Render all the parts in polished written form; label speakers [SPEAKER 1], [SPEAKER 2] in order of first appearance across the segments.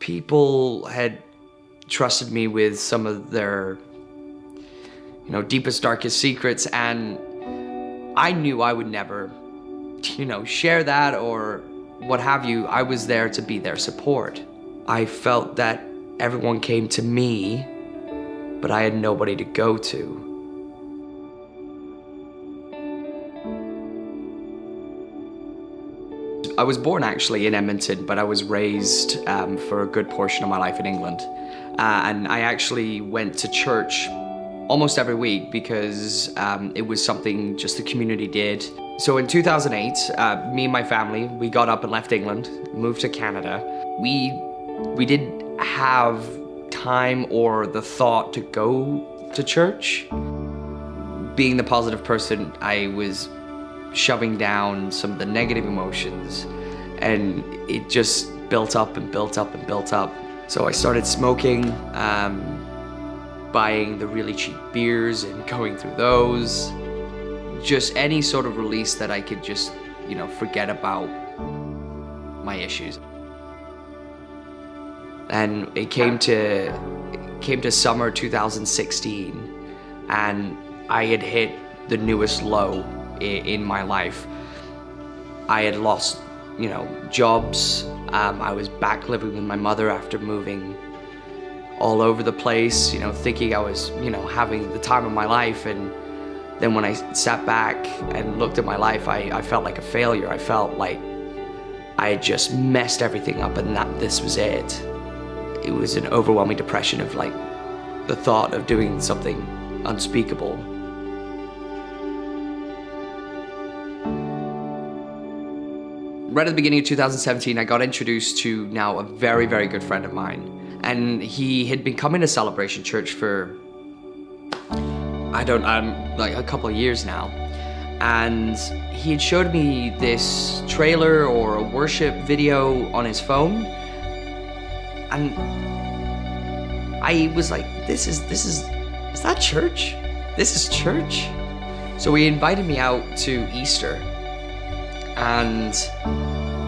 [SPEAKER 1] people had trusted me with some of their, deepest, darkest secrets, and I knew I would never, share that or what have you. I was there to be their support. I felt that everyone came to me, but I had nobody to go to. I was born actually in Edmonton, but I was raised for a good portion of my life in England. And I actually went to church almost every week because it was something just the community did. So in 2008, me and my family, we got up and left England, moved to Canada. We didn't have time or the thought to go to church. Being the positive person, I was shoving down some of the negative emotions, and it just built up and built up and built up. So I started smoking, buying the really cheap beers and going through those. Just any sort of release that I could just, forget about my issues. And it came to summer 2016, and I had hit the newest low in my life. I had lost, jobs. I was back living with my mother after moving all over the place, thinking I was, having the time of my life. And then when I sat back and looked at my life, I felt like a failure. I felt like I had just messed everything up and that this was it. It was an overwhelming depression of like the thought of doing something unspeakable. Right at the beginning of 2017, I got introduced to now a very, very good friend of mine. And he had been coming to Celebration Church for, like a couple of years now. And he had showed me this trailer or a worship video on his phone. And I was like, is that church? This is church? So he invited me out to Easter. And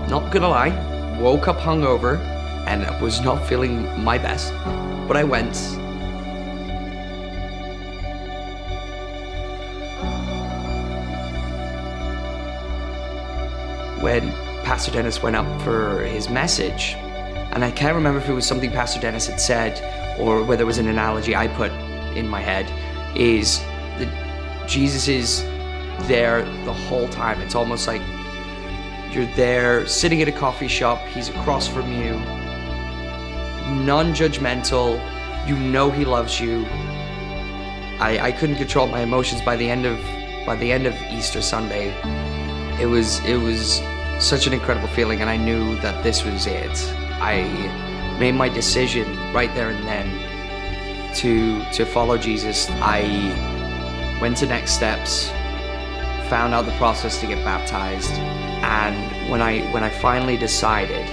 [SPEAKER 1] not gonna lie, woke up hungover and was not feeling my best, but I went. When Pastor Dennis went up for his message, and I can't remember if it was something Pastor Dennis had said or whether it was an analogy I put in my head, is that Jesus is there the whole time. It's almost like you're there sitting at a coffee shop, he's across from you, non-judgmental, he loves you. I couldn't control my emotions by the end of Easter Sunday. It was such an incredible feeling, and I knew that this was it. I made my decision right there and then to follow Jesus. I went to Next Steps, found out the process to get baptized, and when I finally decided,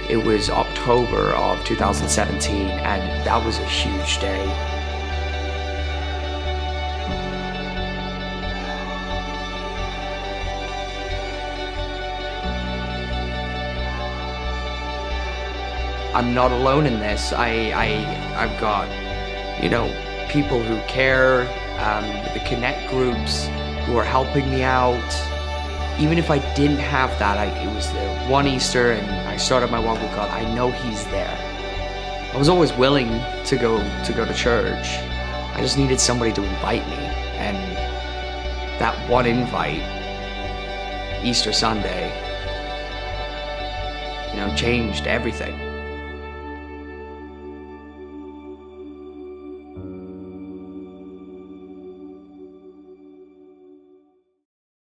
[SPEAKER 1] it was October of 2017, and that was a huge day. I'm not alone in this. I've got, people who care, the Connect groups who are helping me out. Even if I didn't have that, it was the one Easter and I started my walk with God. I know He's there. I was always willing to go to church. I just needed somebody to invite me, and that one invite, Easter Sunday, changed everything.